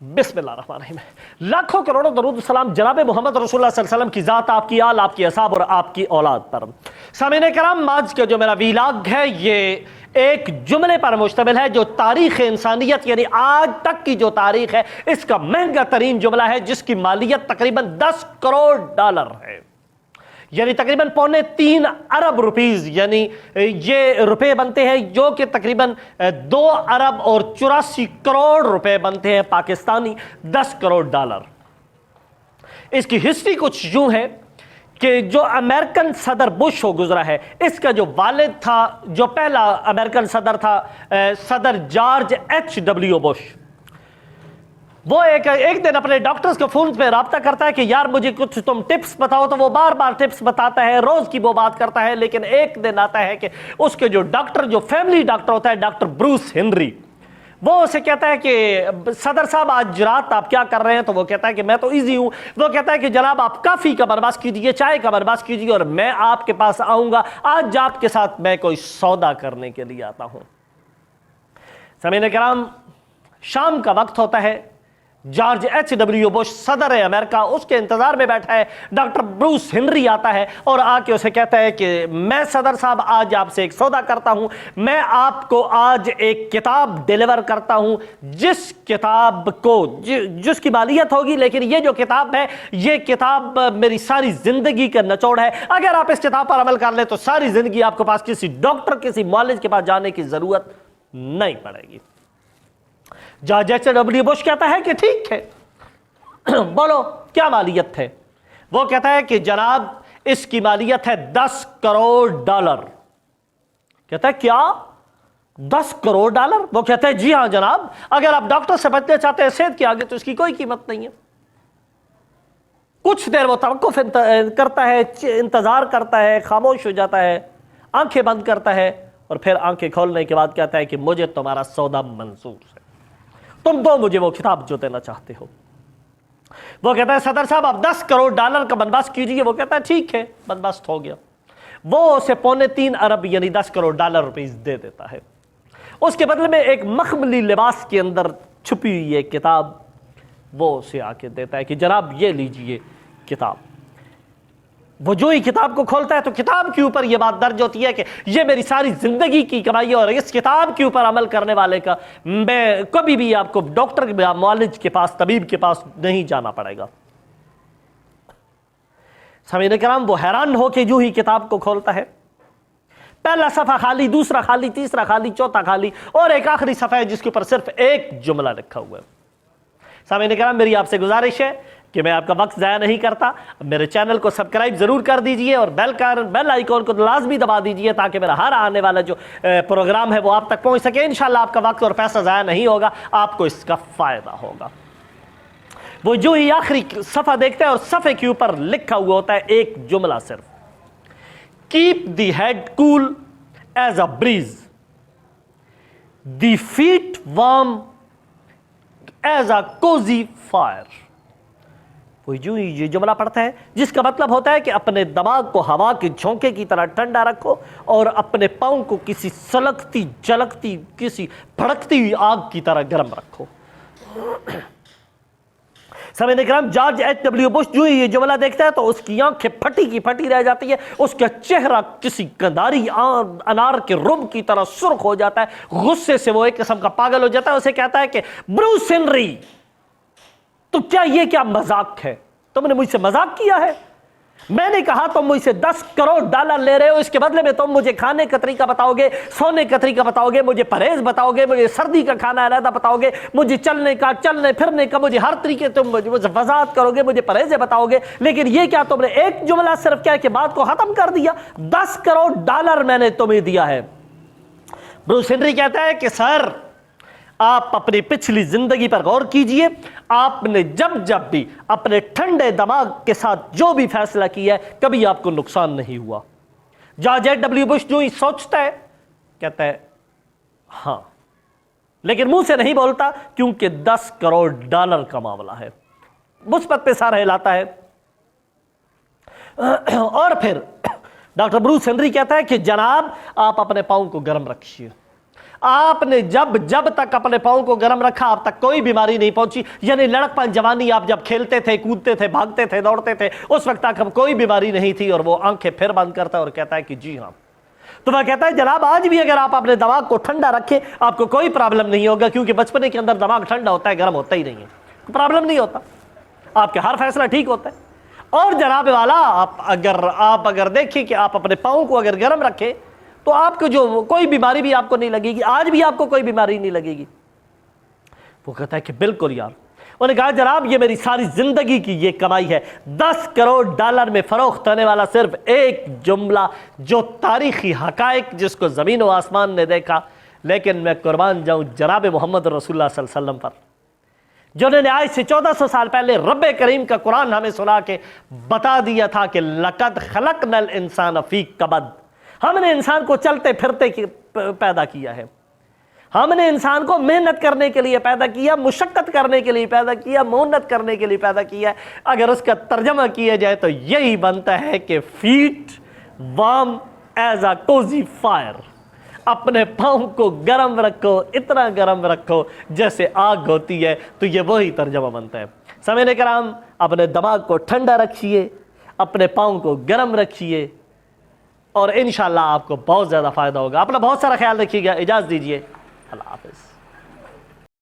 बिस्मिल्लाहिर्रहमानिर्रहीम। लाखों करोड़ों दरूद सलाम जनाब मोहम्मद रसूलुल्लाह सल्लल्लाहु अलैहि वसल्लम की ज़ात, आपकी आल, आपकी असहाब और आपकी औलाद पर। सामीन कराम, आज का जो मेरा वीलॉग है ये एक जुमले पर मुश्तमिल है जो तारीख़ इंसानियत यानी आज तक की जो तारीख़ है इसका महंगा तरीन जुमला है, जिसकी मालियत तकरीबन 10 करोड़ डॉलर है, यानी तकरीबन 3.25 अरब रुपीस, यानी ये रुपए बनते हैं जो कि तकरीबन 2 अरब और 84 करोड़ रुपए बनते हैं पाकिस्तानी, 10 करोड़ डॉलर। इसकी हिस्ट्री कुछ यूं है कि जो अमेरिकन सदर बुश हो गुजरा है, इसका जो वालिद था, जो पहला अमेरिकन सदर था, सदर जॉर्ज H.W. बुश, वो एक दिन अपने डॉक्टर्स के फोन पे राब्ता करता है कि यार मुझे कुछ तुम टिप्स बताओ, तो वो बार बार टिप्स बताता है, रोज की वो बात करता है। लेकिन एक दिन आता है कि उसके जो डॉक्टर, जो फैमिली डॉक्टर होता है, डॉक्टर ब्रूस हेनरी, वो उसे कहता है कि सदर साहब आज रात आप क्या कर रहे हैं? तो वो कहता है कि मैं तो इजी हूं। वो कहता है कि जनाब आप काफी का बंदोबस्त कीजिए, चाय का बंदोबस्त कीजिए और मैं आपके पास आऊंगा, आज आपके साथ मैं कोई सौदा करने के लिए आता हूं। सामीन कराम, शाम का वक्त होता है, जॉर्ज H.W. बुश सदर है अमेरिका, उसके इंतजार में बैठा है। डॉक्टर ब्रूस हेनरी आता है और आके उसे कहता है कि मैं सदर साहब आज आपसे एक सौदा करता हूं, मैं आपको आज एक किताब डिलीवर करता हूं, जिस किताब को जिसकी मालियत होगी, लेकिन ये जो किताब है ये किताब मेरी सारी जिंदगी का निचोड़ है। अगर आप इस किताब पर अमल कर ले तो सारी जिंदगी आपके पास किसी डॉक्टर, किसी मौलिज के पास जाने की जरूरत नहीं पड़ेगी। George H.W. बुश कहता है कि ठीक है, बोलो क्या मालियत है? वो कहता है कि जनाब इसकी मालियत है 10 करोड़ डॉलर। कहता है क्या 10 करोड़ डॉलर? वो कहता है जी हाँ जनाब, अगर आप डॉक्टर से बचना चाहते हैं सेहत के आगे तो इसकी कोई कीमत नहीं है। कुछ देर वो तवक्कुफ करता है, इंतजार करता है, खामोश हो जाता है, आंखें बंद करता है और फिर आंखें खोलने के बाद कहता है कि मुझे तुम्हारा सौदा मंजूर है, तुम दो मुझे वो किताब जो देना चाहते हो। वो कहता है सदर साहब आप 10 करोड़ डॉलर का बंदोबस्त कीजिए। वो कहता है ठीक है, बंदोबस्त हो गया। वो उसे 3.25 अरब यानी 10 करोड़ डॉलर रुपीस दे देता है। उसके बदले में एक मखमली लिबास के अंदर छुपी हुई एक किताब वो उसे आके देता है कि जनाब ये लीजिए किताब। वो जो ही किताब को खोलता है तो किताब के ऊपर यह बात दर्ज होती है कि यह मेरी सारी जिंदगी की कमाई है और इस किताब के ऊपर अमल करने वाले का मैं कभी भी आपको डॉक्टर के मौलिज के पास, तबीब के पास नहीं जाना पड़ेगा। सामीन कराम, वो हैरान होकर जो ही किताब को खोलता है, पहला सफा खाली, दूसरा खाली, तीसरा खाली, चौथा खाली और एक आखिरी सफा है जिसके ऊपर सिर्फ एक जुमला लिखा हुआ है। सामीन कराम, मेरी आपसे गुजारिश है कि मैं आपका वक्त ज़ाया नहीं करता, मेरे चैनल को सब्सक्राइब जरूर कर दीजिए और बेल आइकॉन को लाजमी दबा दीजिए ताकि मेरा हर आने वाला जो प्रोग्राम है वो आप तक पहुंच सके। इंशाल्लाह आपका वक्त और पैसा ज़ाया नहीं होगा, आपको इसका फ़ायदा होगा। वो जो ही आखिरी सफ़ा देखता है और सफ़े के ऊपर लिखा हुआ होता है एक जुमला सिर्फ, keep the head cool as a breeze, the feet warm as a cosy fire. वो जो ही ये जुमला पढ़ता है जिसका मतलब होता है कि अपने दिमाग को हवा के झोंके की तरह ठंडा रखो और अपने पाँव को किसी सलगती जलकती, किसी भड़कती हुई आग की तरह गर्म रखो। सामीन कराम, जॉर्ज H.W. बुश जो ही ये जुमला देखता है तो उसकी आंखें फटी की फटी रह जाती है, उसका चेहरा किसी गंधारी अनार के रुब की तरह सुर्ख हो जाता है, गुस्से से वो एक किस्म का पागल हो जाता है। उसे कहता है कि ब्रूस हेनरी, तो क्या ये क्या मजाक है? तुमने मुझसे मजाक किया है? मैंने कहा तुम मुझसे 10 करोड़ डॉलर ले रहे हो, इसके बदले में तुम मुझे खाने का तरीका बताओगे, सोने का तरीका बताओगे, मुझे परहेज बताओगे, मुझे सर्दी का खाना अलग बताओगे, मुझे चलने फिरने का, मुझे हर तरीके तुम मुझे वजाहत करोगे, मुझे परहेज बताओगे। लेकिन ये क्या तुमने एक जुमला सिर्फ क्या कि बात को खत्म कर दिया? 10 करोड़ डॉलर मैंने तुम्हें दिया है। ब्रूस हेनरी कहता है कि सर आप अपनी पिछली जिंदगी पर गौर कीजिए, आपने जब जब भी अपने ठंडे दिमाग के साथ जो भी फैसला किया है कभी आपको नुकसान नहीं हुआ। George H.W. बुश जो ही सोचता है कहता है हां, लेकिन मुंह से नहीं बोलता क्योंकि 10 करोड़ डॉलर का मामला है। मुस्बत पे सारा हिलाता है और फिर डॉक्टर ब्रूस हेनरी कहता है कि जनाब आप अपने पाँव को गर्म रखिए, آپ نے جب تک اپنے پاؤں کو گرم رکھا آپ تک کوئی بیماری نہیں پہنچی. یعنی لڑکپن جوانی آپ جب کھیلتے تھے, کودتے تھے, بھاگتے تھے, دوڑتے تھے, اس وقت تک ہم کوئی بیماری نہیں تھی. اور وہ آنکھیں پھر بند کرتا ہے اور کہتا ہے کہ جی ہاں. تو وہ کہتا ہے جناب آج بھی اگر آپ اپنے دماغ کو ٹھنڈا رکھیں آپ کو کوئی پرابلم نہیں ہوگا, کیونکہ بچپنے کے اندر دماغ ٹھنڈا ہوتا ہے, گرم ہوتا ہی نہیں ہے, کوئی پرابلم نہیں ہوتا, آپ کا ہر فیصلہ ٹھیک ہوتا ہے. اور جناب والا آپ اگر دیکھیں کہ آپ اپنے پاؤں کو اگر گرم رکھیں تو آپ کو جو کوئی بیماری بھی آپ کو نہیں لگے گی, آج بھی آپ کو کوئی بیماری نہیں لگے گی. وہ کہتا ہے کہ بالکل یار. انہوں نے کہا جناب یہ میری ساری زندگی کی یہ کمائی ہے, $10 کروڑ میں فروخت ہونے والا صرف ایک جملہ جو تاریخی حقائق جس کو زمین و آسمان نے دیکھا. لیکن میں قربان جاؤں جناب محمد رسول اللہ صلی اللہ علیہ وسلم پر, جنہوں نے آج سے 1400 سال پہلے رب کریم کا قرآن ہمیں سنا کے بتا دیا تھا کہ لَقَدْ خَلَقْنَا الْإِنسَانَ فِي كَبَدٍ. ہم نے انسان کو چلتے پھرتے پیدا کیا ہے, ہم نے انسان کو محنت کرنے کے لیے پیدا کیا, مشقت کرنے کے لیے پیدا کیا, محنت کرنے کے لیے پیدا کیا. اگر اس کا ترجمہ کیا جائے تو یہی بنتا ہے کہ feet warm as a cosy fire. اپنے پاؤں کو گرم رکھو, اتنا گرم رکھو جیسے آگ ہوتی ہے. تو یہ وہی ترجمہ بنتا ہے. سامعین کرام اپنے دماغ کو ٹھنڈا رکھیے, اپنے پاؤں کو گرم رکھیے, اور انشاءاللہ آپ کو بہت زیادہ فائدہ ہوگا. اپنا بہت سارا خیال رکھیے گا. اجازت دیجیے, اللہ حافظ.